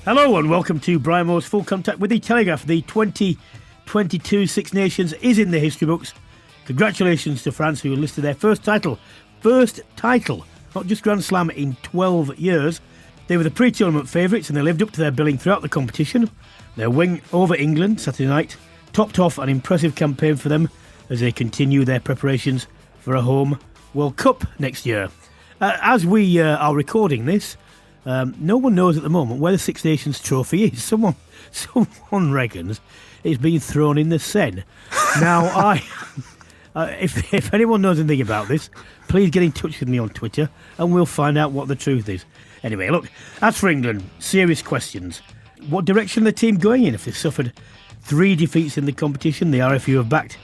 Hello and welcome to Brian Moore's Full Contact with the Telegraph. The 2022 Six Nations is in the history books. Congratulations to France, who listed their first title, not just Grand Slam, in 12 years. They were the pre-tournament favourites and they lived up to their billing throughout the competition. Their win over England Saturday night topped off an impressive campaign for them as they continue their preparations for a home World Cup next year. As we are recording this, no one knows at the moment where the Six Nations trophy is. Someone reckons it's been thrown in the Seine. Now, if anyone knows anything about this, please get in touch with me on Twitter and we'll find out what the truth is. Anyway, look, as for England, serious questions. What direction are the team going in if they've suffered 3 defeats in the competition? The RFU have backed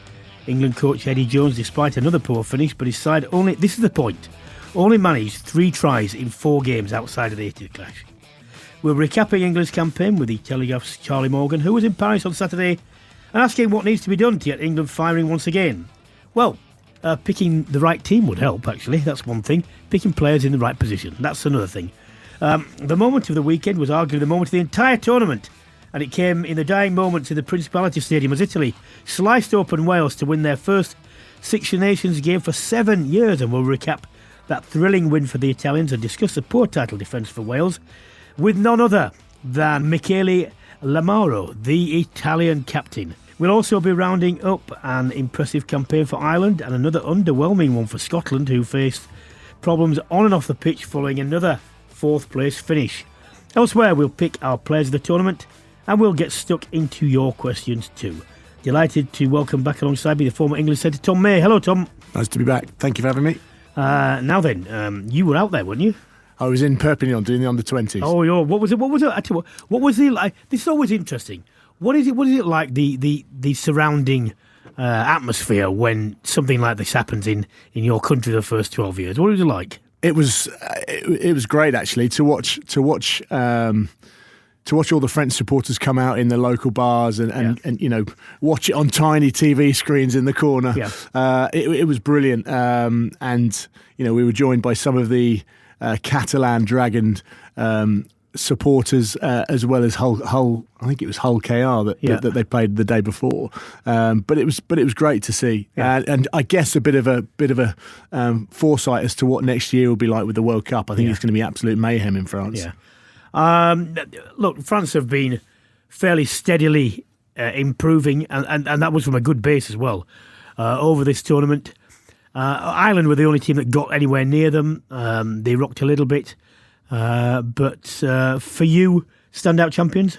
England coach Eddie Jones despite another poor finish, but his side only managed 3 tries in 4 games outside of the 80th clash. We're recapping England's campaign with the Telegraph's Charlie Morgan, who was in Paris on Saturday, and asking what needs to be done to get England firing once again. Well, picking the right team would help, actually. That's one thing. Picking players in the right position, that's another thing. The moment of the weekend was arguably the moment of the entire tournament, and it came in the dying moments in the Principality Stadium as Italy sliced open Wales to win their first Six Nations game for 7 years, and we'll recap that thrilling win for the Italians and discuss the poor title defence for Wales with none other than Michele Lamaro, the Italian captain. We'll also be rounding up an impressive campaign for Ireland and another underwhelming one for Scotland, who faced problems on and off the pitch following another 4th place finish. Elsewhere, we'll pick our players of the tournament and we'll get stuck into your questions too. Delighted to welcome back alongside me the former England centre Tom May. Hello, Tom. Nice to be back. Thank you for having me. Now then, you were out there, weren't you? I was in Perpignan doing the under-20s. Oh, yeah. What was it? I tell you what was it like? This is always interesting. What is it like, the surrounding atmosphere when something like this happens in your country the first 12 years? What was it like? It was great, actually, to watch all the French supporters come out in the local bars and you know, watch it on tiny TV screens in the corner. Yeah. It was brilliant. And, you know, we were joined by some of the Catalan Dragon supporters, as well as Hull. I think it was Hull KR that they played the day before. But it was great to see, and I guess a bit of a foresight as to what next year will be like with the World Cup. I think it's going to be absolute mayhem in France. Yeah. Look, France have been fairly steadily improving, and that was from a good base as well over this tournament. Ireland were the only team that got anywhere near them. They rocked a little bit. But for you, standout champions?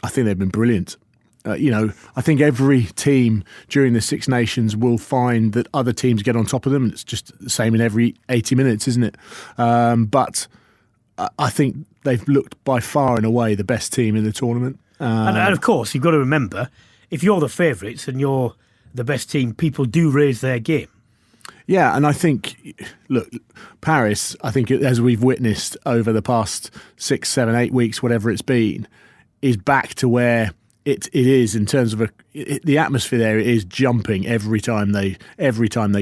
I think they've been brilliant. You know, I think every team during the Six Nations will find that other teams get on top of them. It's just the same in every 80 minutes, isn't it? But I think they've looked by far and away the best team in the tournament. And of course, you've got to remember, if you're the favourites and you're the best team, people do raise their game. Yeah, and I think, look, Paris, I think as we've witnessed over the past 6, 7, 8 weeks, whatever it's been, is back to where it is in terms of the atmosphere there is jumping every time they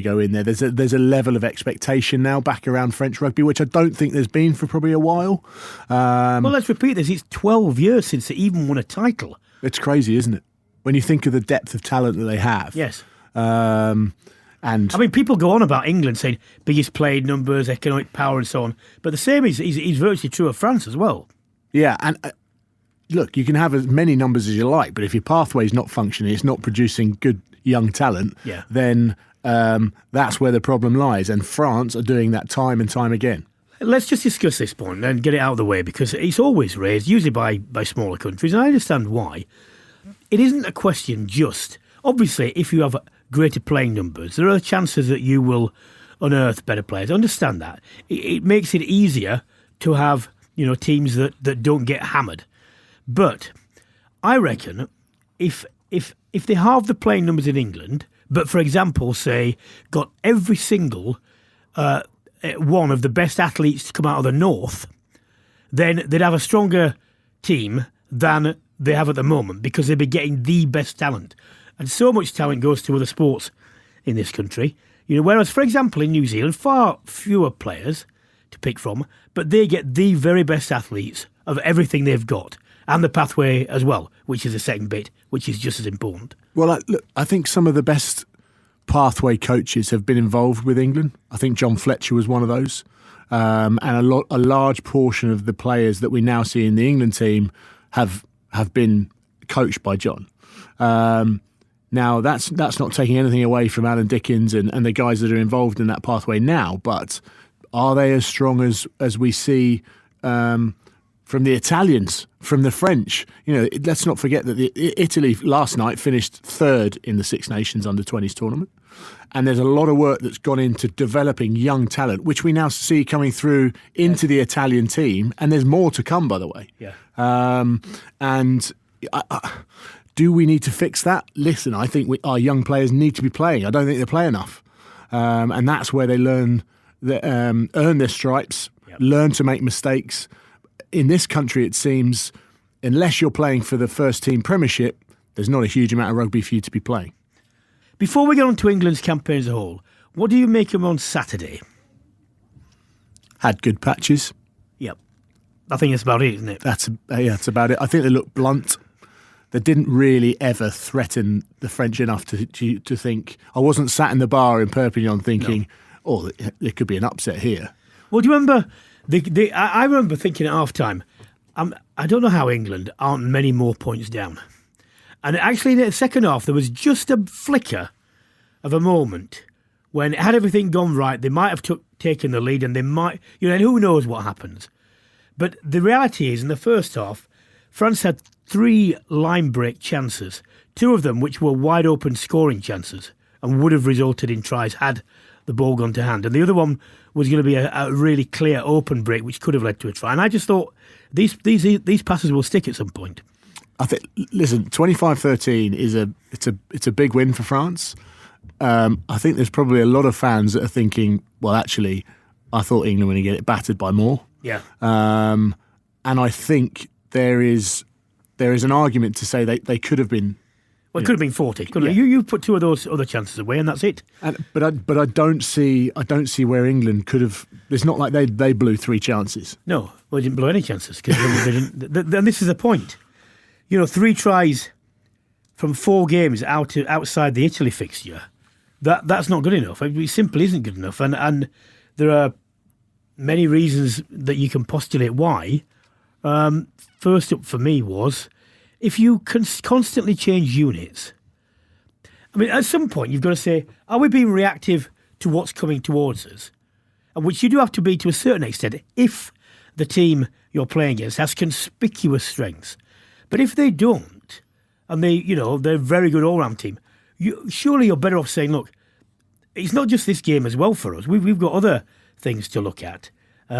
go in there. There's a level of expectation now back around French rugby, which I don't think there's been for probably a while. Well, let's repeat this. It's 12 years since they even won a title. It's crazy, isn't it? When you think of the depth of talent that they have. Yes. And I mean, people go on about England saying biggest played numbers, economic power and so on. But the same is virtually true of France as well. Yeah, and look, you can have as many numbers as you like, but if your pathway's not functioning, it's not producing good young talent, then that's where the problem lies. And France are doing that time and time again. Let's just discuss this point and get it out of the way, because it's always raised, usually by smaller countries, and I understand why. It isn't a question just... Obviously, if you have greater playing numbers, there are chances that you will unearth better players. I understand that. It makes it easier to have, you know, teams that don't get hammered. But I reckon if they halve the playing numbers in England, but for example, say, got every single one of the best athletes to come out of the north, then they'd have a stronger team than they have at the moment, because they'd be getting the best talent. And so much talent goes to other sports in this country. You know, whereas, for example, in New Zealand, far fewer players to pick from, but they get the very best athletes of everything they've got. and the pathway as well, which is the second bit, which is just as important. Well, look, I think some of the best pathway coaches have been involved with England. I think John Fletcher was one of those. And a large portion of the players that we now see in the England team have been coached by John. Now, that's not taking anything away from Alan Dickens and the guys that are involved in that pathway now, but are they as strong as we see from the Italians, from the French? Let's not forget that Italy last night finished third in the Six Nations under-20s tournament. And there's a lot of work that's gone into developing young talent, which we now see coming through into the Italian team. And there's more to come, by the way. Yeah. Do we need to fix that? Listen, I think our young players need to be playing. I don't think they play enough. And that's where they earn their stripes, learn to make mistakes. In this country, it seems, unless you're playing for the first team premiership, there's not a huge amount of rugby for you to be playing. Before we get on to England's campaign as a whole, what do you make of them on Saturday? Had good patches. Yep. I think that's about it, isn't it? That's about it. I think they looked blunt. They didn't really ever threaten the French enough to think. I wasn't sat in the bar in Perpignan thinking, there could be an upset here. Well, do you remember? I remember thinking at half-time, I don't know how England aren't many more points down. And actually, in the second half, there was just a flicker of a moment when, had everything gone right, they might have taken the lead, and they might, and who knows what happens. But the reality is, in the first half, France had 3 line break chances, 2 of them which were wide open scoring chances and would have resulted in tries had the ball gone to hand. And the other one was going to be a really clear open break which could have led to a try. And I just thought these passes will stick at some point. I think, listen, 25-13 it's a big win for France. I think there's probably a lot of fans that are thinking, well, actually, I thought England were going to get it battered by more. Yeah. And I think there is an argument to say they could have been. Well, it could have been 40. Couldn't it? You put 2 of those other chances away, and that's it. But I don't see where England could have. It's not like they blew 3 chances. No, well, they didn't blow any chances because they didn't. And this is the point. 3 tries from 4 games outside the Italy fixture. That's not good enough. It simply isn't good enough. And there are many reasons that you can postulate why. First up for me was, if you constantly change units, I mean, at some point you've got to say, are we being reactive to what's coming towards us? And which you do have to be to a certain extent if the team you're playing against has conspicuous strengths. But if they don't, and they're a very good all-round team, surely you're better off saying, look, it's not just this game as well for us. We've got other things to look at.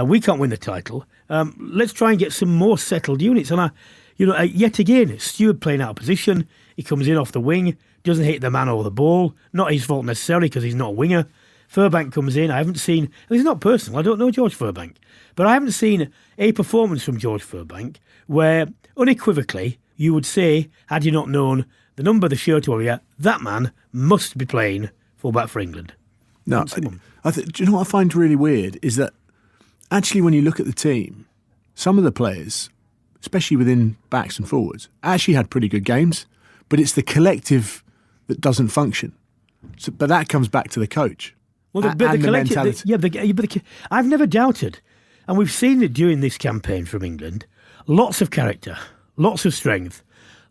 We can't win the title. Let's try and get some more settled units. And yet again, Stewart playing out of position. He comes in off the wing, doesn't hit the man or the ball. Not his fault necessarily because he's not a winger. Furbank comes in. I haven't seen. It's not personal. I don't know George Furbank, but I haven't seen a performance from George Furbank where unequivocally you would say, had you not known the number, the shirt warrior, that man must be playing fullback for England. No, do you know what I find really weird is that actually when you look at the team, some of the players, especially within backs and forwards, actually had pretty good games, but it's the collective that doesn't function. But that comes back to the coach. Well, the mentality. I've never doubted, and we've seen it during this campaign from England, lots of character, lots of strength,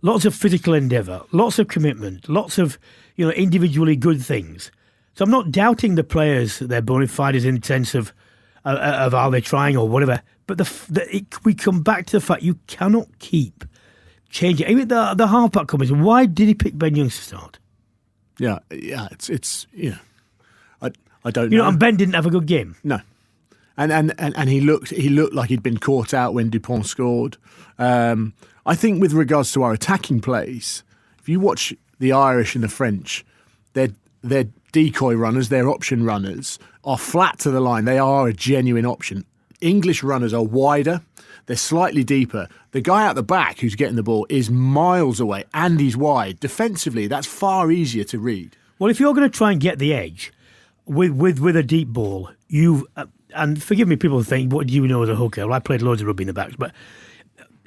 lots of physical endeavour, lots of commitment, lots of individually good things. So I'm not doubting the players, their bona fides in the sense of are they trying or whatever. But we come back to the fact you cannot keep changing. Even the halfback comments. Why did he pick Ben Youngs to start? Yeah, it's I don't know. And Ben didn't have a good game. No, and he looked like he'd been caught out when Dupont scored. I think with regards to our attacking plays, if you watch the Irish and the French, they're decoy runners, their option runners are flat to the line. They are a genuine option. English runners are wider. They're slightly deeper. The guy out the back who's getting the ball is miles away and he's wide. Defensively, that's far easier to read. Well, if you're going to try and get the edge with a deep ball, and forgive me, people think, what do you know as a hooker? Well, I played loads of rugby in the backs, but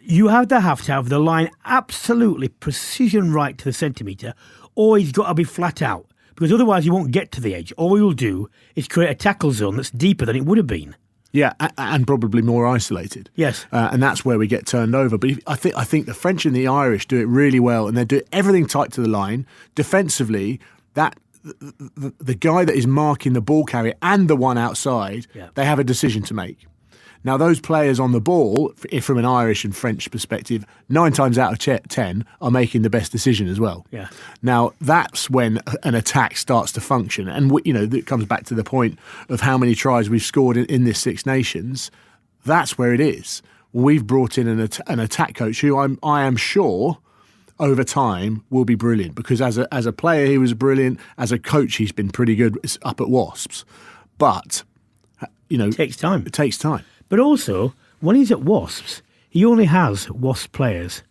you have to have the line absolutely precision right to the centimetre, or he's got to be flat out, because otherwise you won't get to the edge. All you'll do is create a tackle zone that's deeper than it would have been. Yeah, and probably more isolated. Yes, and that's where we get turned over. But I think the French and the Irish do it really well, and they do everything tight to the line. Defensively, that the guy that is marking the ball carrier and the one outside, they have a decision to make. Now, those players on the ball, if from an Irish and French perspective, 9 times out of 10 are making the best decision as well. Yeah. Now, that's when an attack starts to function. And, it comes back to the point of how many tries we've scored in this Six Nations. That's where it is. We've brought in an attack coach who I am sure over time will be brilliant, because as a player he was brilliant. As a coach he's been pretty good up at Wasps. But, it takes time. It takes time. But also, when he's at Wasps, he only has Wasps players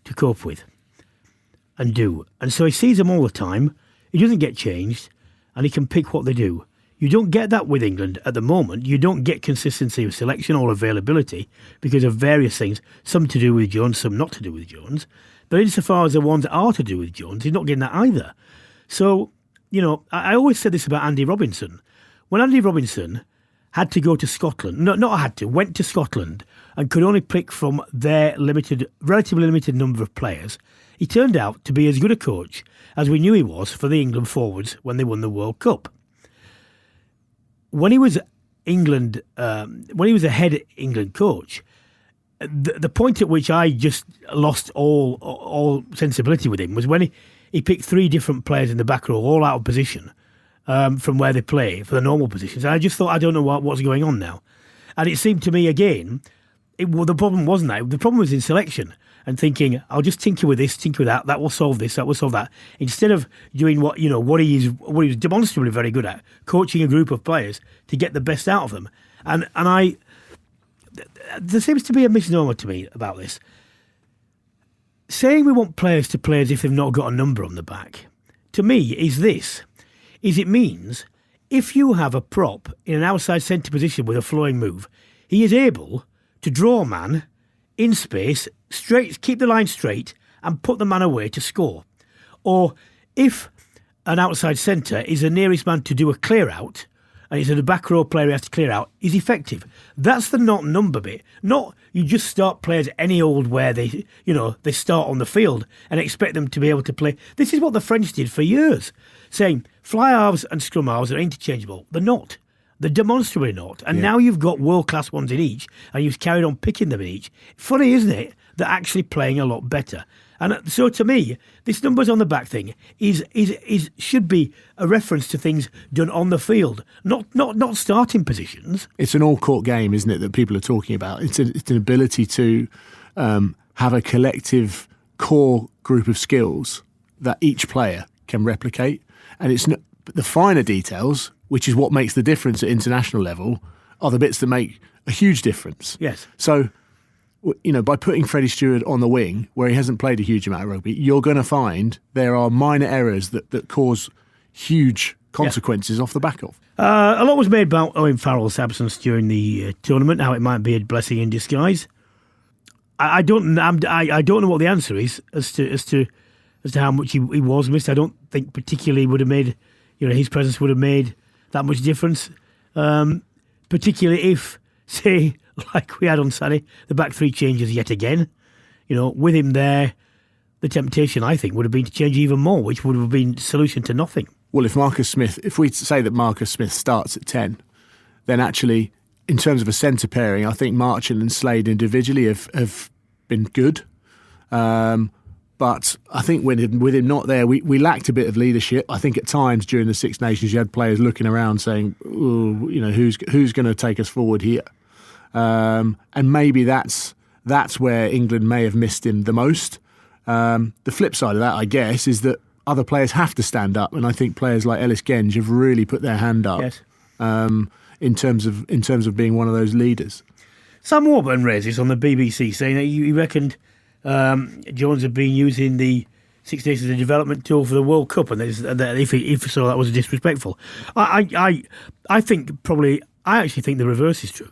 to cope with and do. And so he sees them all the time. He doesn't get changed, and he can pick what they do. You don't get that with England at the moment. You don't get consistency of selection or availability because of various things, some to do with Jones, some not to do with Jones. But insofar as the ones that are to do with Jones, he's not getting that either. So, I always said this about Andy Robinson. When Andy Robinson had to go to Scotland, went to Scotland and could only pick from their relatively limited number of players, he turned out to be as good a coach as we knew he was for the England forwards when they won the World Cup. When he was a head England coach, the point at which I just lost all sensibility with him was when he picked 3 different players in the back row, all out of position, from where they play for the normal positions. And I just thought, I don't know what's going on now. And it seemed to me again, the problem wasn't that. The problem was in selection and thinking, I'll just tinker with this, tinker with that. That will solve this. That will solve that. Instead of doing what he was demonstrably very good at, coaching a group of players to get the best out of them. And there seems to be a misnomer to me about this. Saying we want players to play as if they've not got a number on the back, to me, it means if you have a prop in an outside centre position with a flowing move, he is able to draw a man in space, straight, keep the line straight, and put the man away to score. Or if an outside centre is the nearest man to do a clear out, and it's a back row player who has to clear out, is effective. That's the not number bit. Not you just start players any old where they start on the field and expect them to be able to play. This is what the French did for years, saying fly halves and scrum halves are interchangeable. They're not. They're demonstrably not. And now you've got world-class ones in each, and you've carried on picking them in each. Funny, isn't it? They're actually playing a lot better. And so to me, this numbers on the back thing should be a reference to things done on the field, not starting positions. It's an all-court game, isn't it, that people are talking about? It's an ability to have a collective core group of skills that each player can replicate. And it's not, the finer details, which is what makes the difference at international level, are the bits that make a huge difference. Yes. So, by putting Freddie Stewart on the wing, where he hasn't played a huge amount of rugby, you're going to find there are minor errors that cause huge consequences off the back of. A lot was made about Owen Farrell's absence during the tournament, how it might be a blessing in disguise. I don't know what the answer is as to how much he was missed. I don't think particularly would have made, his presence would have made that much difference. Particularly if, say, like we had on Saturday, the back 3 changes yet again. With him there, the temptation, I think, would have been to change even more, which would have been solution to nothing. Well, if we say that Marcus Smith starts at 10, then actually, in terms of a centre pairing, I think Marchand and Slade individually have been good. But I think with him not there, we lacked a bit of leadership. I think at times during the Six Nations, you had players looking around saying, who's going to take us forward here? And maybe that's where England may have missed him the most. The flip side of that, I guess, is that other players have to stand up, and I think players like Ellis Genge have really put their hand up. Yes. In terms of being one of those leaders. Sam Warburton raised this on the BBC, saying that he reckoned Jones had been using the Six Nations as a development tool for the World Cup, and that if so, that was disrespectful. I actually think the reverse is true.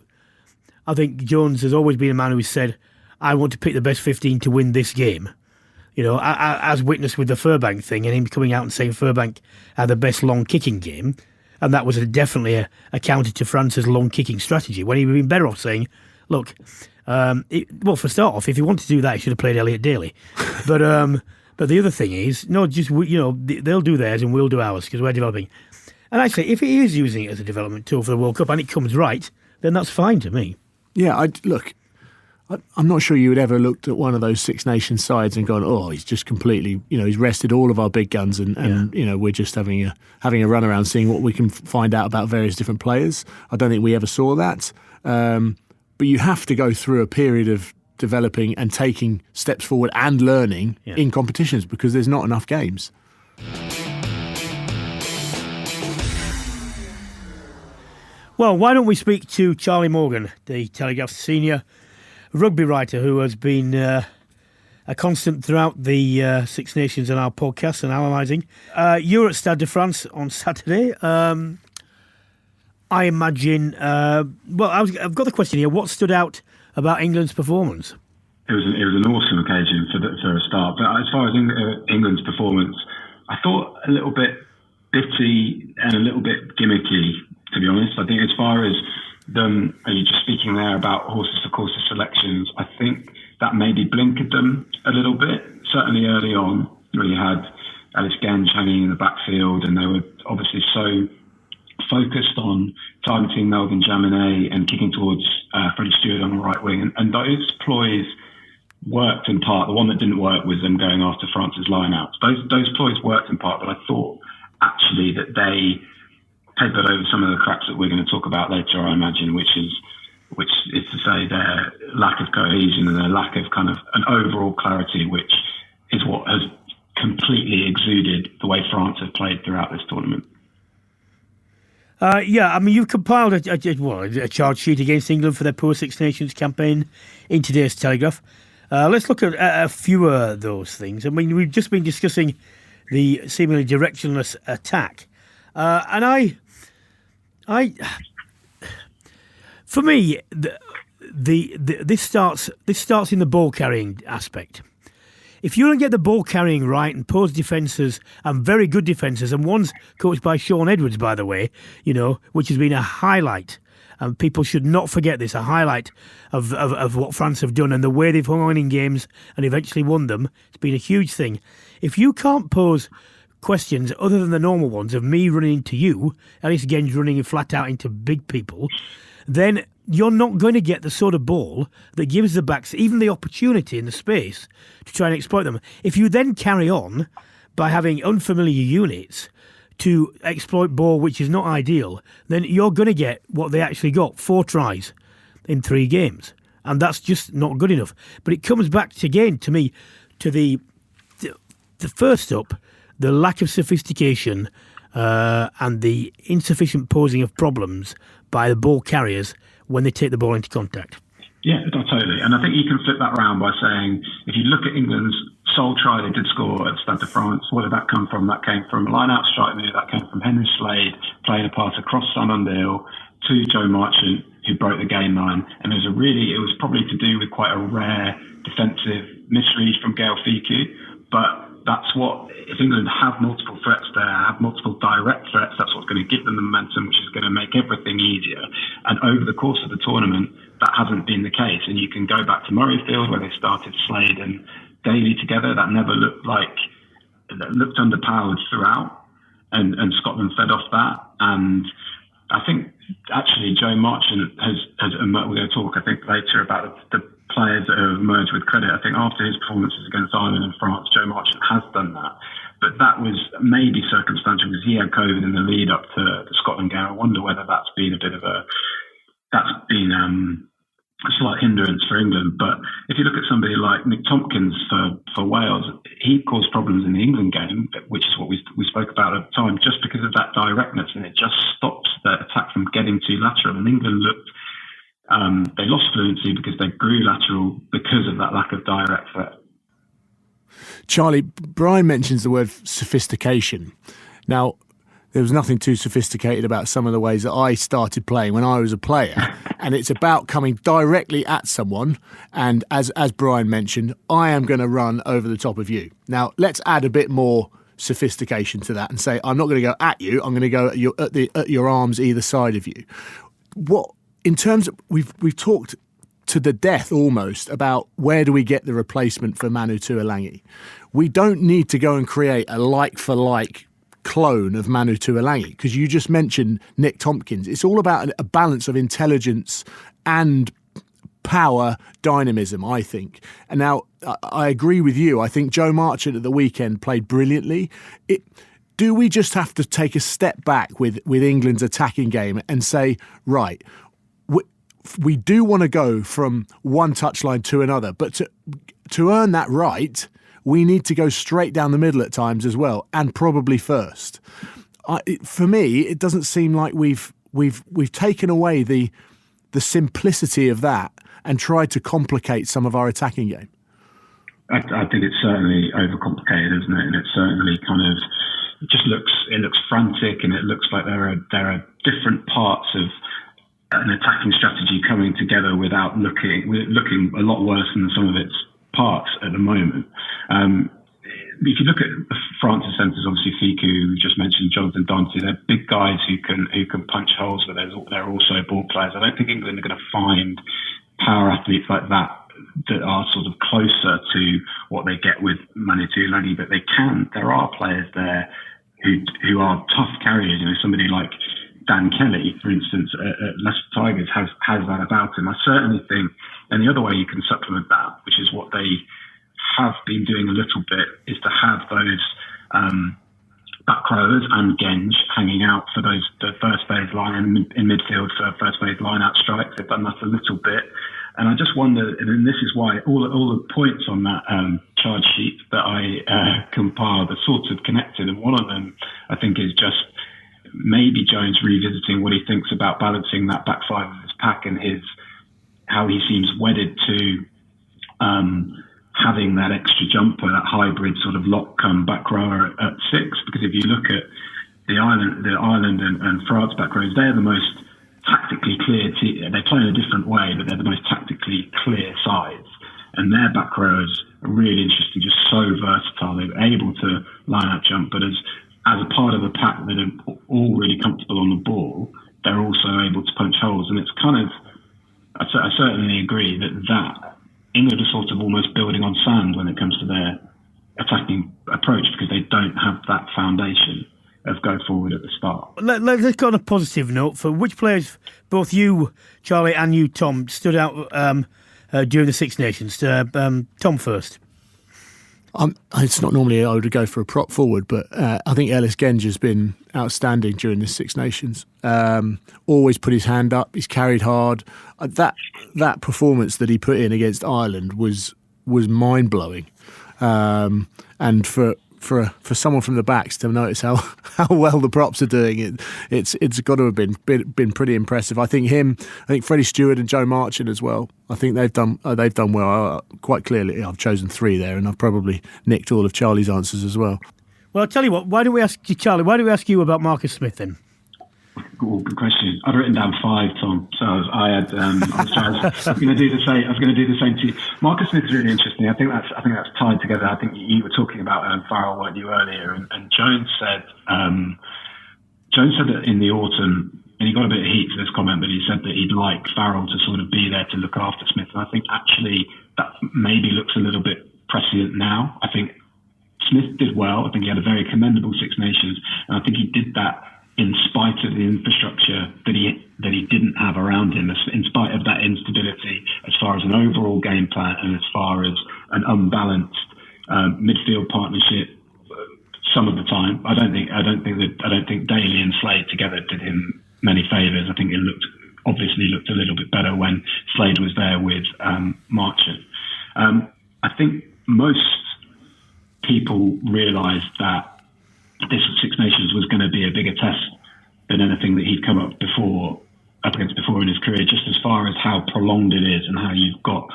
I think Jones has always been a man who has said, I want to pick the best 15 to win this game. As witnessed with the Furbank thing and him coming out and saying Furbank had the best long kicking game. And that was definitely a counter to France's long kicking strategy, when he would have been better off saying, look, for start off, if he wanted to do that, he should have played Elliot Daly. But the other thing is, no, just, they'll do theirs and we'll do ours because we're developing. And actually, if he is using it as a development tool for the World Cup and it comes right, then that's fine to me. Yeah, I'm not sure you would ever looked at one of those Six Nations sides and gone, oh, he's just completely, he's rested all of our big guns and we're just having a run around seeing what we can find out about various different players. I don't think we ever saw that. But you have to go through a period of developing and taking steps forward and learning in competitions because there's not enough games. Well, why don't we speak to Charlie Morgan, the Telegraph senior rugby writer who has been a constant throughout the Six Nations and our podcast and analysing. You're at Stade de France on Saturday. I imagine... I've got the question here. What stood out about England's performance? It was an awesome occasion for a start. But as far as England's performance, I thought a little bit bitty and a little bit gimmicky, to be honest. I think as far as them, are you just speaking there about horses for courses selections? I think that maybe blinkered them a little bit. Certainly early on, where you had Ellis Genge hanging in the backfield, and they were obviously so focused on targeting Melvin Jaminet and kicking towards Freddie Stewart on the right wing. And those ploys worked in part. The one that didn't work was them going after France's lineouts. Those ploys worked in part, but I thought actually that they papered over some of the cracks that we're going to talk about later, I imagine, which is to say their lack of cohesion and their lack of kind of an overall clarity, which is what has completely exuded the way France have played throughout this tournament. You've compiled a charge sheet against England for their poor Six Nations campaign in today's Telegraph. Let's look at a few of those things. I mean, we've just been discussing the seemingly directionless attack, and for me, this starts in the ball carrying aspect. If you don't get the ball carrying right and pose defences and very good defences, and one's coached by Sean Edwards, by the way, which has been a highlight, and people should not forget this, a highlight of what France have done and the way they've hung on in games and eventually won them. It's been a huge thing. If you can't pose questions other than the normal ones of me running into you, Ellis Genge running flat out into big people, then you're not going to get the sort of ball that gives the backs even the opportunity and the space to try and exploit them. If you then carry on by having unfamiliar units to exploit ball, which is not ideal, then you're going to get what they actually got, 4 tries in 3 games. And that's just not good enough. But it comes back again to me to the first up, the lack of sophistication and the insufficient posing of problems by the ball carriers when they take the ball into contact. Yeah, totally. And I think you can flip that around by saying, if you look at England's sole try they did score at Stade de France, where did that come from? That came from a line-out strike move. That came from Henry Slade playing a pass across Simon Dale to Joe Marchant, who broke the game line. And it was probably to do with quite a rare defensive misread from Gael Fickou. But that's what, if England have multiple threats there, have multiple direct threats, that's what's going to give them the momentum, which is going to make everything easier. And over the course of the tournament, that hasn't been the case. And you can go back to Murrayfield, where they started Slade and Daly together. That never looked underpowered throughout. And Scotland fed off that. And I think actually Joe Marchant has we're going to talk, I think, later about the players that have emerged with credit. I think after his performances against Ireland and France, Joe Marchant has done that. But that was maybe circumstantial because he had COVID in the lead up to the Scotland game. I wonder whether that's been a slight hindrance for England. But if you look at somebody like Nick Tompkins for Wales, he caused problems in the England game, which is what we spoke about at the time, just because of that directness, and it just stops the attack from getting too lateral. And England looked, they lost fluency because they grew lateral because of that lack of direct threat. Charlie, Brian mentions the word sophistication. Now, there was nothing too sophisticated about some of the ways that I started playing when I was a player. And it's about coming directly at someone. And as Brian mentioned, I am going to run over the top of you. Now, let's add a bit more sophistication to that and say, I'm not going to go at you. I'm going to go at your arms either side of you. What, in terms of, we've talked to the death almost about where do we get the replacement for Manu Tuilagi. We don't need to go and create a like-for-like clone of Manu Tuilagi, because you just mentioned Nick Tompkins. It's all about a balance of intelligence and power dynamism, I think. And now, I agree with you. I think Joe Marchant at the weekend played brilliantly. Do we just have to take a step back with England's attacking game and say, right, we do want to go from one touchline to another, but to earn that right, we need to go straight down the middle at times as well, and probably first. For me, it doesn't seem like we've taken away the simplicity of that and tried to complicate some of our attacking game. I think it's certainly overcomplicated, isn't it? And it certainly it looks frantic, and it looks like there are different parts of an attacking strategy coming together without looking a lot worse than some of its parts at the moment. If you look at France's centres, obviously Fiku, we just mentioned Jonathan Dante, they're big guys who can punch holes, but they're also ball players. I don't think England are going to find power athletes like that are sort of closer to what they get with Manu Tuilagi, but there are players there who are tough carriers. You know, somebody like Dan Kelly, for instance, at Leicester Tigers has that about him. I certainly think, and the other way you can supplement that, which is what they have been doing a little bit, is to have those back rowers and Genge hanging out for the first phase line and in midfield for first phase line out strikes. They've done that a little bit. And I just wonder, and this is why all the points on that charge sheet that I compiled are sort of connected. And one of them, I think, is just maybe Jones revisiting what he thinks about balancing that back five of his pack and how he seems wedded to having that extra jumper, that hybrid sort of lock come back rower at six. Because if you look at the Ireland and France back rows, they're the most tactically clear. They play in a different way, but they're the most tactically clear sides. And their back rows are really interesting, just so versatile. They're able to line up jump, but as a part of the pack that are all really comfortable on the ball, they're also able to punch holes. And it's kind of, I certainly agree that England are sort of almost building on sand when it comes to their attacking approach, because they don't have that foundation of go forward at the start. Let's go on a positive note. For which players, both you, Charlie, and you, Tom, stood out during the Six Nations? Tom first. It's not normally I would go for a prop forward, but I think Ellis Genge has been outstanding during the Six Nations. Always put his hand up. He's carried hard. That performance that he put in against Ireland was mind blowing, and for someone from the backs to notice how well the props are doing, it's got to have been pretty impressive. I think Freddie Stewart and Joe Marchant as well. I think they've done well. Quite clearly, I've chosen three there, and I've probably nicked all of Charlie's answers as well. Well, I'll tell you what. Why don't we ask you, Charlie? Why don't we ask you about Marcus Smith then? Oh, good question. I'd written down 5, Tom. So I was going to do the same to you. Marcus Smith is really interesting. I think that's tied together. I think you were talking about Farrell, weren't you, earlier? And Jones said that in the autumn, and he got a bit of heat for this comment, but he said that he'd like Farrell to sort of be there to look after Smith. And I think actually that maybe looks a little bit prescient now. I think Smith did well. I think he had a very commendable Six Nations, and I think he did that in spite of the infrastructure that he didn't have around him, in spite of that instability as far as an overall game plan and as far as an unbalanced midfield partnership some of the time. I don't think Daly and Slade together did him many favours. I think it obviously looked a little bit better when Slade was there with Marchant. I think most people realised that this Six Nations was going to be a bigger test than anything that he'd come up against before in his career, just as far as how prolonged it is and how you've got,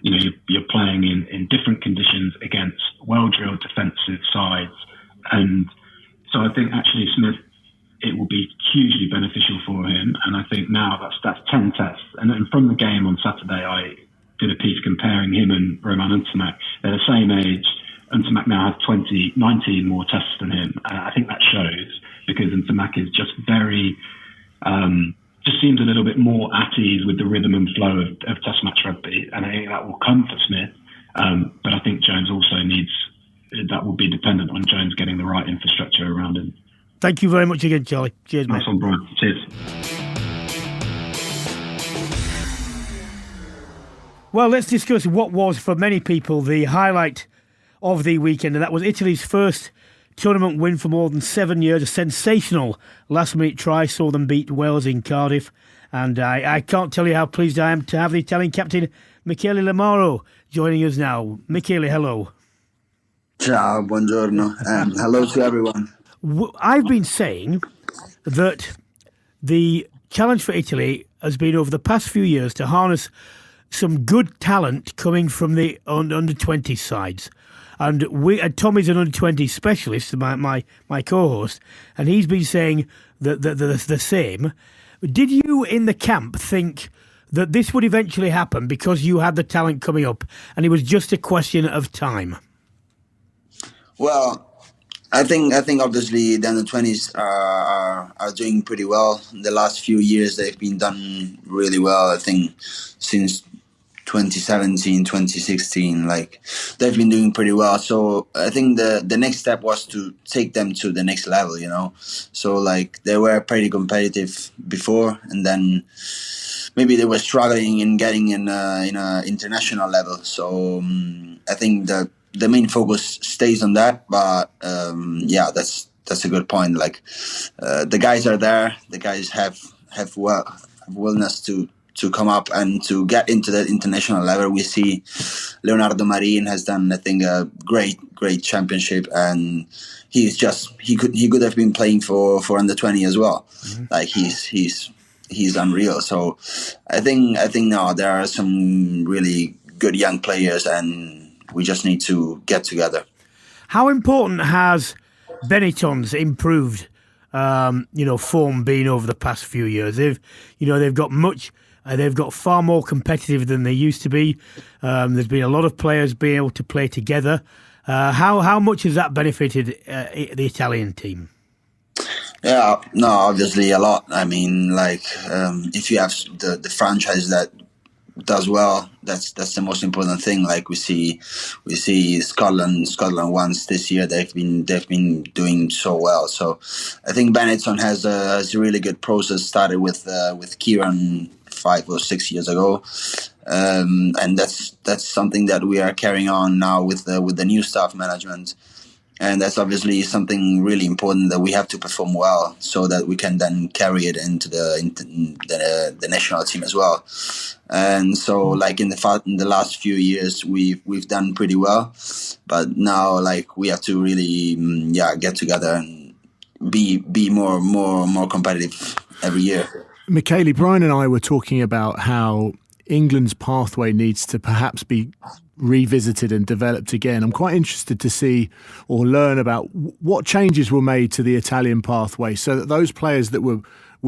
you're playing in different conditions against well-drilled defensive sides. And so I think actually Smith it will be hugely beneficial for him. And I think now that's 10 tests. And then from the game on Saturday, I did a piece comparing him and Roman Ntamack. They're the same age. Ntamack now has 19 more tests than him. And I think that shows, because Ntamack is just just seems a little bit more at ease with the rhythm and flow of test match rugby. And I think that will come for Smith. But I think Jones also that will be dependent on Jones getting the right infrastructure around him. Thank you very much again, Charlie. Cheers, mate. Nice one, Brian. Cheers. Well, let's discuss what was, for many people, the highlight of the weekend, and that was Italy's first tournament win for more than 7 years. A sensational last-minute try saw them beat Wales in Cardiff, and I can't tell you how pleased I am to have the Italian captain, Michele Lamaro, joining us now. Michele, hello. Ciao, buongiorno, and hello to everyone. I've been saying that the challenge for Italy has been over the past few years to harness some good talent coming from the under-20 sides. And Tommy's an under-20 specialist, my co-host, and he's been saying that the same. Did you in the camp think that this would eventually happen because you had the talent coming up and it was just a question of time? Well, I think obviously the under-20s are doing pretty well. In the last few years, they've been done really well. I think since 2017, 2016, they've been doing pretty well. So I think the next step was to take them to the next level, So they were pretty competitive before, and then maybe they were struggling in getting in a international level. So I think that the main focus stays on that, but that's a good point. The guys are there. The guys have willingness to come up and to get into that international level. We see Leonardo Marin has done, I think, a great championship, and he could have been playing for under 20 as well. Mm-hmm. He's unreal. So I think now there are some really good young players, and we just need to get together. How important has Benetton's improved, form been over the past few years? They've got much. They've got far more competitive than they used to be. There's been a lot of players being able to play together. How much has that benefited the Italian team? Yeah, no, obviously a lot. I mean, if you have the franchise that does well, that's the most important thing. We see Scotland once this year, they've been doing so well. So I think Benetton has a really good process. Started with Kieran 5 or 6 years ago, and that's something that we are carrying on now with the new staff management. And that's obviously something really important, that we have to perform well so that we can then carry it into the national team as well. And so, in the last few years, we've done pretty well, but now we have to really get together and be more competitive every year. Michele, Brian and I were talking about how England's pathway needs to perhaps be revisited and developed again. I'm quite interested to see or learn about what changes were made to the Italian pathway so that those players that were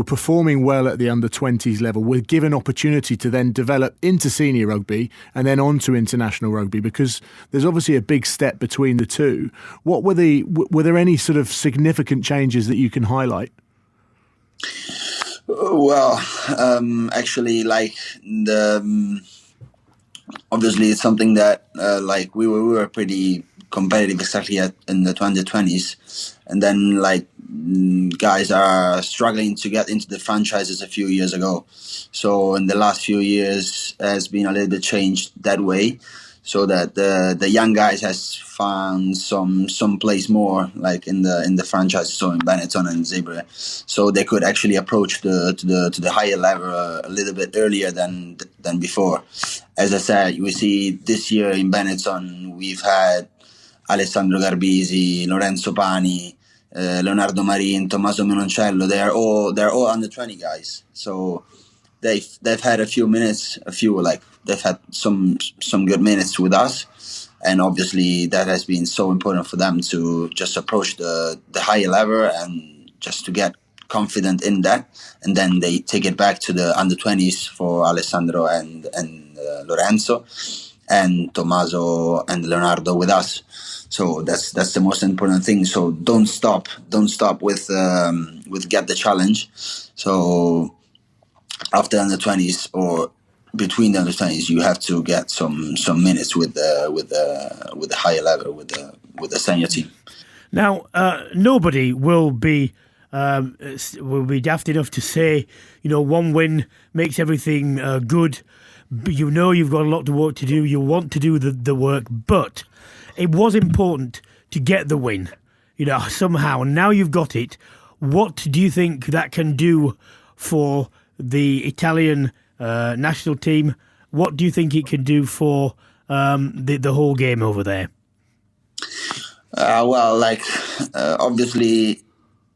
performing well at the under-20s level were given opportunity to then develop into senior rugby and then on to international rugby, because there's obviously a big step between the two. Were there any sort of significant changes that you can highlight? Well, actually, obviously it's something that we were pretty competitive exactly in the 2020s, and then guys are struggling to get into the franchises a few years ago. So in the last few years has been a little bit changed that way, so that the young guys has found some place more in the franchise, so in Benetton and Zebre, so they could actually approach to the higher level a little bit earlier than before. As I said, we see this year in Benetton we've had Alessandro Garbisi, Lorenzo Pani, Leonardo Marin, Tommaso Menoncello. They're all under 20 guys, so they've had a few minutes, they've had some good minutes with us, and obviously that has been so important for them to just approach the higher level and just to get confident in that, and then they take it back to the under-20s for Alessandro and Lorenzo, and Tommaso and Leonardo with us. So that's the most important thing. So don't stop with get the challenge. So after under-20s or between the under-20s, you have to get some minutes with the higher level, with the senior team. Now, nobody will be daft enough to say, one win makes everything good. You've got a lot of work to do. You want to do the work, but it was important to get the win, somehow. And now you've got it. What do you think that can do for the Italian national team? What do you think it can do for the whole game over there? Obviously,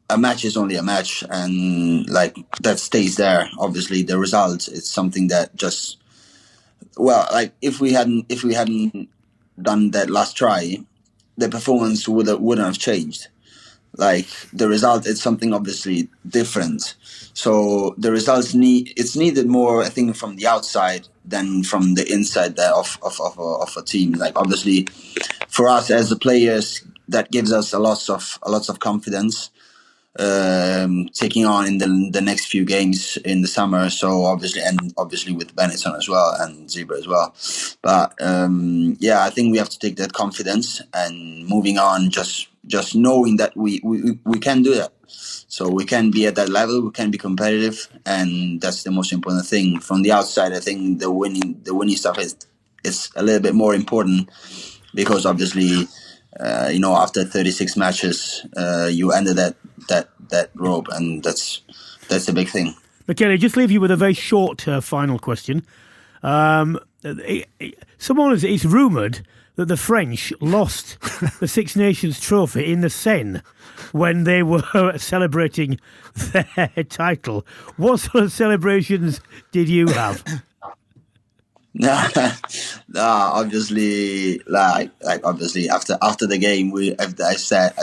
a match is only a match, and that stays there. Obviously, the result is something that just if we hadn't done that last try, the performance wouldn't have changed. The result is something obviously different. So the results it's needed more, I think, from the outside than from the inside of a team. Obviously, for us as the players, that gives us a lots of confidence taking on in the next few games in the summer. So obviously with Benetton as well and Zebra as well. But I think we have to take that confidence and moving on, just knowing that we can do that. So we can be at that level, we can be competitive, and that's the most important thing. From the outside, I think the winning stuff is a little bit more important, because obviously, after 36 matches, you ended that rope, and that's a big thing. Michele, just leave you with a very short final question. It's rumoured that the French lost the Six Nations trophy in the Seine when they were celebrating their title. What sort of celebrations did you have? No, obviously, obviously after the game, I said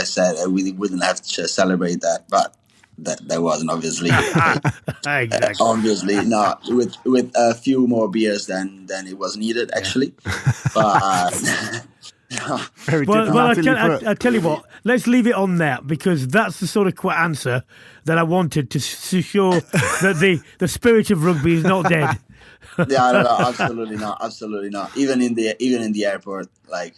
we wouldn't have to celebrate that, but that wasn't obviously. Exactly. Obviously, no, with a few more beers than it was needed, actually. But I tell you what, let's leave it on that, because that's the sort of answer that I wanted to show that the spirit of rugby is not dead. Yeah, no, absolutely not. Even in the airport, and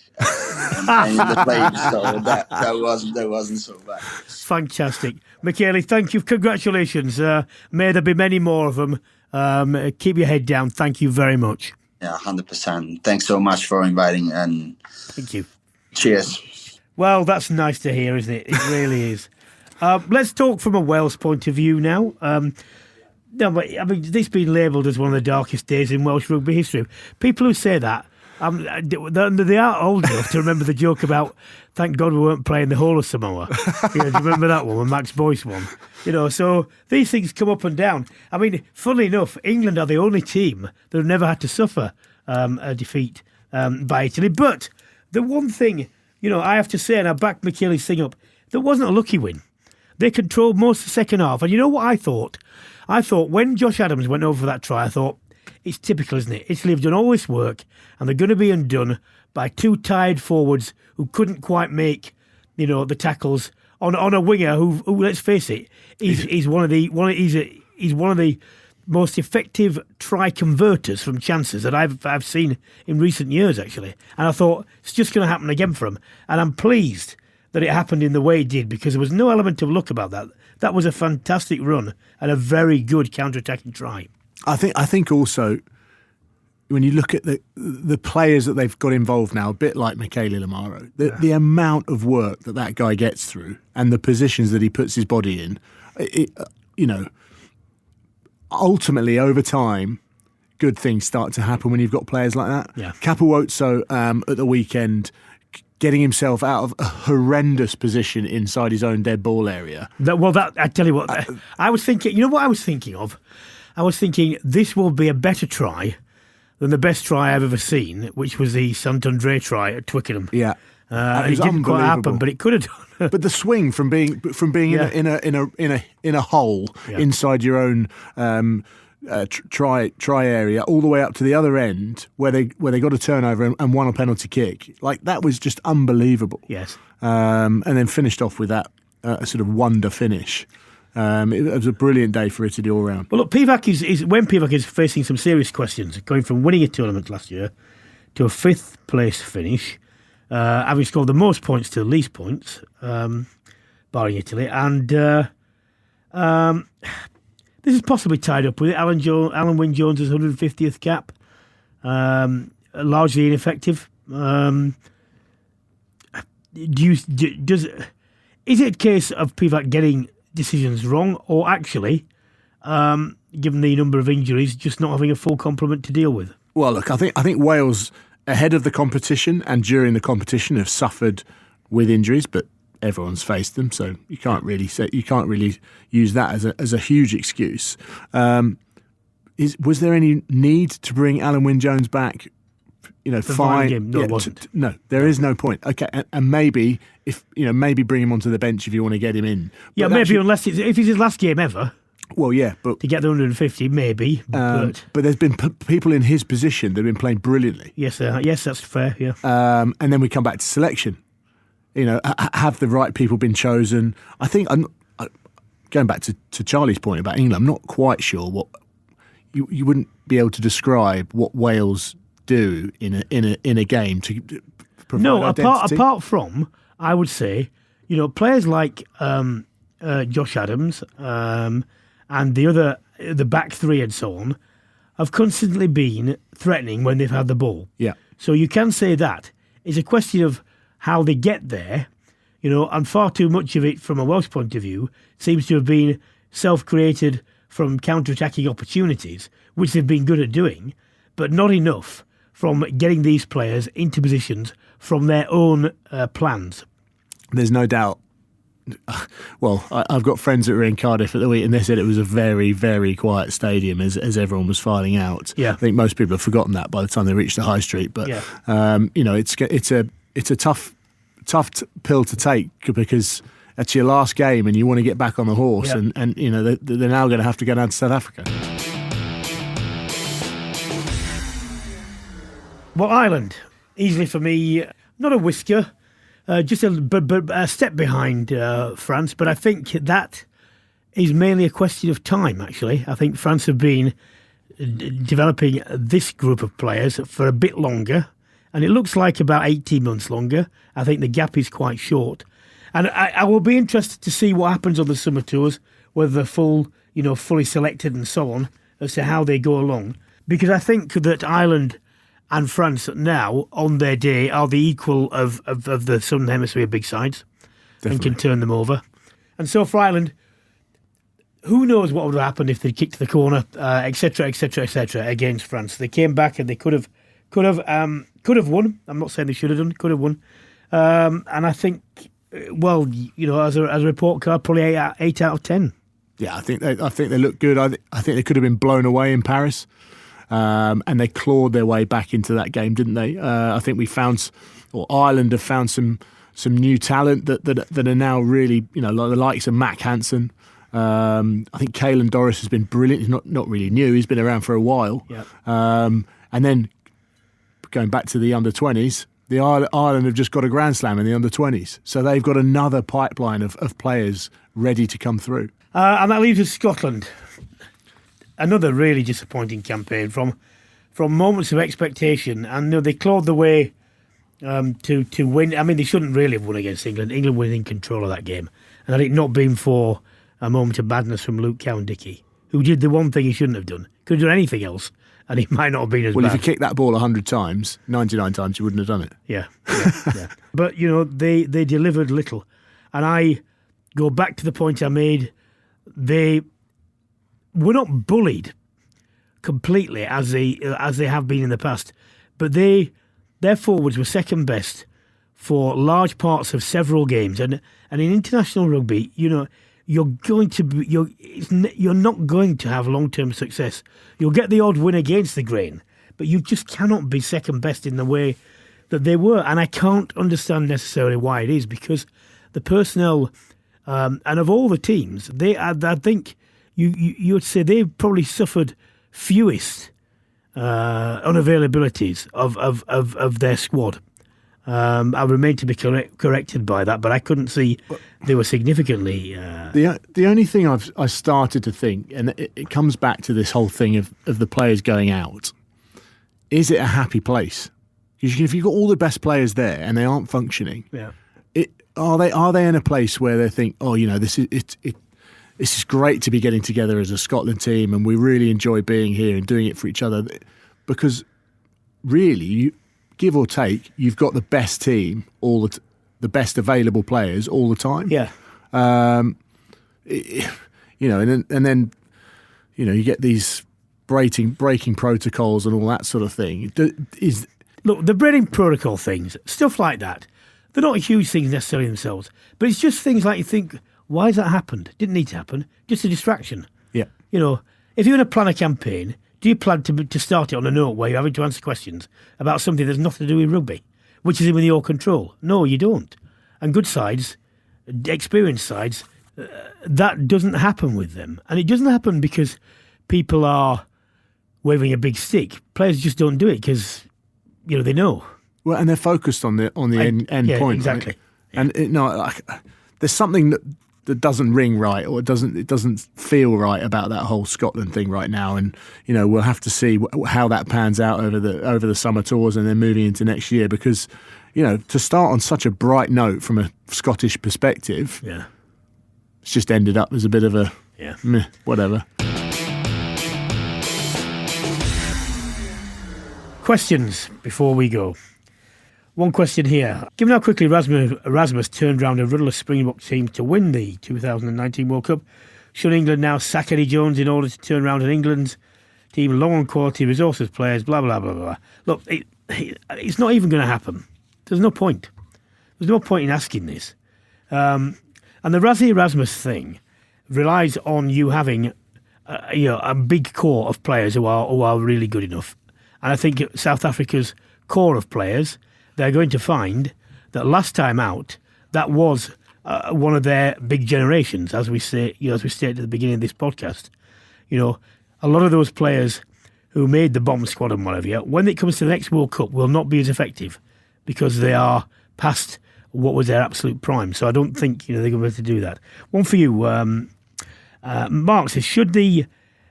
in the plane, so that wasn't so bad. Fantastic, Michele. Thank you. Congratulations. May there be many more of them. Keep your head down. Thank you very much. Yeah, 100%. Thanks so much for inviting, and thank you. Cheers. Well, that's nice to hear, isn't it? It really is. Let's talk from a Welsh point of view now. No, but I mean, this has been labelled as one of the darkest days in Welsh rugby history. People who say that, they are old enough to remember the joke about, thank God we weren't playing the whole of Samoa. Do you remember that one when Max Boyce won? So these things come up and down. I mean, funnily enough, England are the only team that have never had to suffer a defeat by Italy. But the one thing, I have to say, and I back Michele's thing up, there wasn't a lucky win. They controlled most of the second half. And you know what I thought? I thought when Josh Adams went over for that try, I thought, it's typical, isn't it? Italy have done all this work and they're going to be undone by two tired forwards who couldn't quite make, the tackles on a winger who let's face it, he's one of the most effective try converters from chances that I've seen in recent years, actually. And I thought it's just going to happen again for him. And I'm pleased that it happened in the way it did, because there was no element of luck about that. That was a fantastic run and a very good counter-attacking try. I think also, when you look at the players that they've got involved now, a bit like Michele Lamaro, the amount of work that guy gets through and the positions that he puts his body in, ultimately over time, good things start to happen when you've got players like that. Yeah. Capelozzo at the weekend, getting himself out of a horrendous position inside his own dead ball area. I tell you what, I was thinking, what I was thinking of? I was thinking this will be a better try than the best try I've ever seen, which was the Sant André try at Twickenham. Yeah. It didn't quite happen, but it could have done. But the swing from being in a hole inside your own try area all the way up to the other end where they got a turnover and won a penalty kick, like that was just unbelievable. Yes. And then finished off with that sort of wonder finish. It was a brilliant day for Italy all round. Well, look, Pivac is facing some serious questions, going from winning a tournament last year to a 5th place finish, having scored the most points to the least points, barring Italy, and this is possibly tied up with it. Alan Wynne-Jones's 150th cap, largely ineffective. Is it a case of Pivac getting decisions wrong, or actually, given the number of injuries, just not having a full complement to deal with? Well, look, I think Wales ahead of the competition and during the competition have suffered with injuries, but everyone's faced them, so you can't really use that as a huge excuse. Was there any need to bring Alan Wynne-Jones back? Fine. No, it wasn't. There is no point. Okay, and maybe maybe bring him onto the bench if you want to get him in. Yeah, maybe actually, unless if it's his last game ever. Well, yeah, but to get the 150, maybe. But there's been people in his position that have been playing brilliantly. Yes, that's fair. Yeah. And then we come back to selection. Have the right people been chosen? I think going back to Charlie's point about England, I'm not quite sure what you wouldn't be able to describe what Wales do in a game to provide identity. Apart from, I would say, players like Josh Adams and the back three and so on have constantly been threatening when they've had the ball. Yeah. So you can say that it's a question of how they get there, and far too much of it from a Welsh point of view seems to have been self-created from counter-attacking opportunities, which they've been good at doing, but not enough from getting these players into positions from their own plans. There's no doubt. Well, I've got friends that were in Cardiff at the week, and they said it was a very, very quiet stadium as everyone was filing out. Yeah. I think most people have forgotten that by the time they reached the high street. But it's a tough pill to take because it's your last game and you want to get back on the horse, and they're now going to have to go down to South Africa. Well, Ireland, easily for me, not a whisker. Just a step behind France, but I think that is mainly a question of time, actually. I think France have been developing this group of players for a bit longer, and it looks like about 18 months longer. I think the gap is quite short. And I will be interested to see what happens on the summer tours, whether they're fully selected and so on, as to how they go along. Because I think that Ireland and France now, on their day, are the equal of the Southern Hemisphere big sides. Definitely. And can turn them over. And so for Ireland, who knows what would have happened if they kicked the corner, etc., against France. They came back and they could have won. I'm not saying they should have done, could have won. And I think, as a report card, probably 8 out of 10. Yeah, I think they look good. I think they could have been blown away in Paris. And they clawed their way back into that game, didn't they? I think Ireland have found some new talent that are now really, like the likes of Mac Hansen. I think Caelan Doris has been brilliant. He's not really new. He's been around for a while. Yep. And then going back to the under-20s, Ireland have just got a Grand Slam in the under-20s. So they've got another pipeline of players ready to come through. And that leaves us Scotland. Another really disappointing campaign from moments of expectation, and they clawed the way to win. I mean, they shouldn't really have won against England. England were in control of that game, and had it not been for a moment of madness from Luke Cowan-Dickie, who did the one thing he shouldn't have done, could have done anything else, and he might not have been as bad. Well, if you kicked that ball 100 times, 99 times, you wouldn't have done it. Yeah. But they delivered little, and I go back to the point I made. They were not bullied completely as they have been in the past, but their forwards were second best for large parts of several games, and in international rugby, you're not going to have long-term success. You'll get the odd win against the grain, but you just cannot be second best in the way that they were, and I can't understand necessarily why it is, because the personnel and of all the teams, I think you would say they probably suffered fewest unavailabilities of their squad. I remain to be corrected by that, but I couldn't see they were significantly. The only thing I started to think, and it comes back to this whole thing of the players going out. Is it a happy place? If you've got all the best players there and they aren't functioning, are they in a place where they think, oh, this is great to be getting together as a Scotland team, and we really enjoy being here and doing it for each other, because really, give or take, you've got the best team, the best available players all the time. Yeah. And then you get these breaking protocols and all that sort of thing. Look, the breaking protocol things, stuff like that, they're not huge things necessarily themselves, but it's just things like you think, why has that happened? Didn't need to happen. Just a distraction. Yeah. If you're going to plan a campaign, do you plan to start it on a note where you're having to answer questions about something that's nothing to do with rugby, which is within your control? No, you don't. And good sides, experienced sides, that doesn't happen with them. And it doesn't happen because people are waving a big stick. Players just don't do it because, they know. Well, and they're focused on the end point. Exactly. Right? And there's something that doesn't ring right, or it doesn't feel right about that whole Scotland thing right now. And we'll have to see how that pans out over the summer tours and then moving into next year. Because to start on such a bright note from a Scottish perspective, it's just ended up as a bit of a meh, whatever. Questions before we go. One question here. Given how quickly Erasmus turned around a rudderless Springbok team to win the 2019 World Cup, should England now sack Eddie Jones in order to turn around an England's team low on quality resources players, blah, blah, blah, blah. Look, it's not even going to happen. There's no point. There's no point in asking this. And the Rassie Erasmus thing relies on you having a big core of players who are really good enough. And I think South Africa's core of players, they're going to find that last time out, that was one of their big generations, as we say, as we stated at the beginning of this podcast. A lot of those players who made the bomb squad and whatever, when it comes to the next World Cup, will not be as effective because they are past what was their absolute prime. So I don't think they're going to be able to do that. One for you, Mark says, should the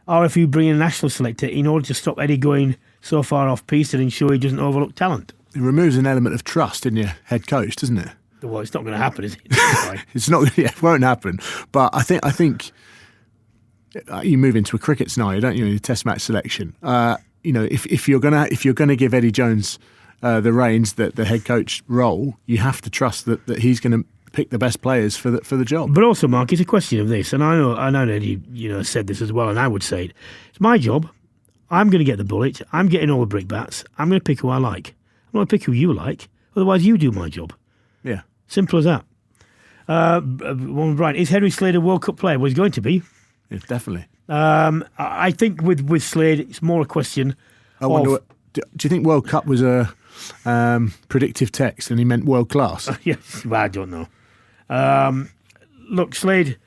RFU bring in a national selector in order to stop Eddie going so far off piste and ensure he doesn't overlook talent? It removes an element of trust in your head coach, doesn't it? Well, it's not going to happen, is it? It's not. Yeah, it won't happen. But I think you move into a cricket scenario, don't you? In a Test match selection, if you're gonna give Eddie Jones the reins, the head coach role, you have to trust that he's going to pick the best players for the job. But also, Mark, it's a question of this, and I know that you said this as well, and I would say it. It's my job. I'm going to get the bullet. I'm getting all the brickbats. I'm going to pick who I like. I'm not going to pick who you like. Otherwise, you do my job. Yeah. Simple as that. Brian, is Henry Slade a World Cup player? Well, he's going to be. Yeah, definitely. I think with Slade, it's more a question do you think World Cup was a predictive text and he meant world class? Yes, well, I don't know. Look, Slade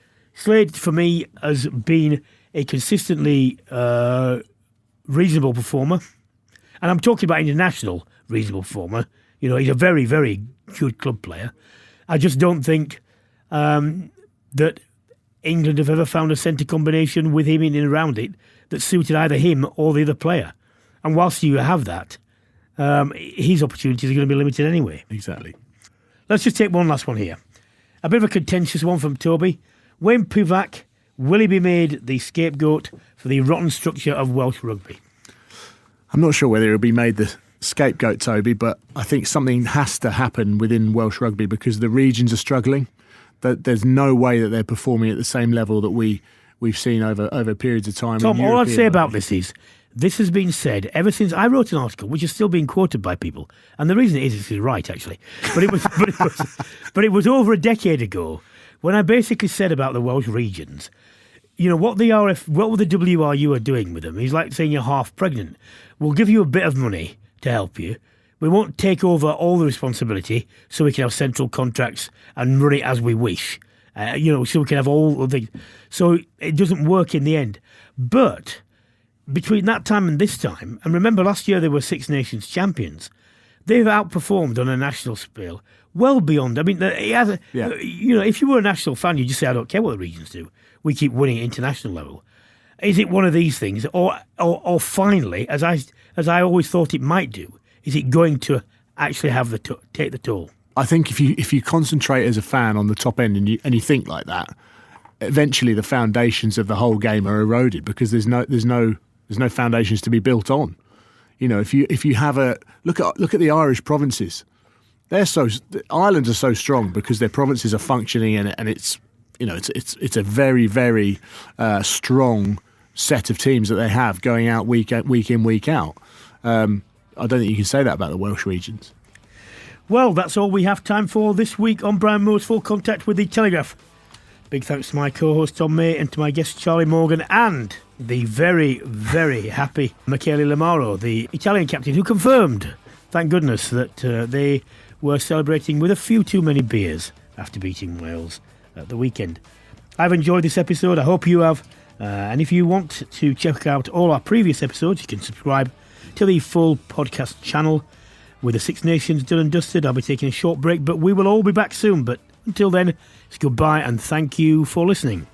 for me has been a consistently reasonable performer. And I'm talking about international reasonable performer. He's a very, very good club player. I just don't think that England have ever found a centre combination with him in and around it that suited either him or the other player. And whilst you have that, his opportunities are going to be limited anyway. Exactly. Let's just take one last one here. A bit of a contentious one from Toby. Wayne Pivac, will he be made the scapegoat for the rotten structure of Welsh rugby? I'm not sure whether he'll be made the scapegoat, Toby, but I think something has to happen within Welsh rugby because the regions are struggling. There's no way that they're performing at the same level that we've seen over periods of time. Tom, all I'd say about this is, this has been said ever since I wrote an article, which is still being quoted by people, and the reason it is right actually. But it was over a decade ago when I basically said about the Welsh regions. What the WRU are doing with them is like saying you're half pregnant. We'll give you a bit of money to help you. We won't take over all the responsibility so we can have central contracts and run it as we wish. So we can have all of the... So it doesn't work in the end. But between that time and this time, and remember last year they were Six Nations champions, they've outperformed on a national scale well beyond... I mean, it has if you were a national fan, you'd just say, I don't care what the regions do. We keep winning at international level. Is it one of these things? Or finally, as I always thought it might do, is it going to actually have take the toll? I think if you concentrate as a fan on the top end and you think like that, eventually the foundations of the whole game are eroded because there's no foundations to be built on. If you have a look at the Irish provinces, the islands are so strong because their provinces are functioning and it's a very, very strong set of teams that they have going out week in, week out. I don't think you can say that about the Welsh regions. Well, that's all we have time for this week on Brian Moore's Full Contact with the Telegraph. Big thanks to my co-host Tom May and to my guest Charlie Morgan and the very, very happy Michele Lamaro, the Italian captain, who confirmed, thank goodness, that they were celebrating with a few too many beers after beating Wales at the weekend. I've enjoyed this episode. I hope you have. And if you want to check out all our previous episodes, you can subscribe to the full podcast channel. With the Six Nations done and dusted, I'll be taking a short break, but we will all be back soon. But until then, it's goodbye and thank you for listening.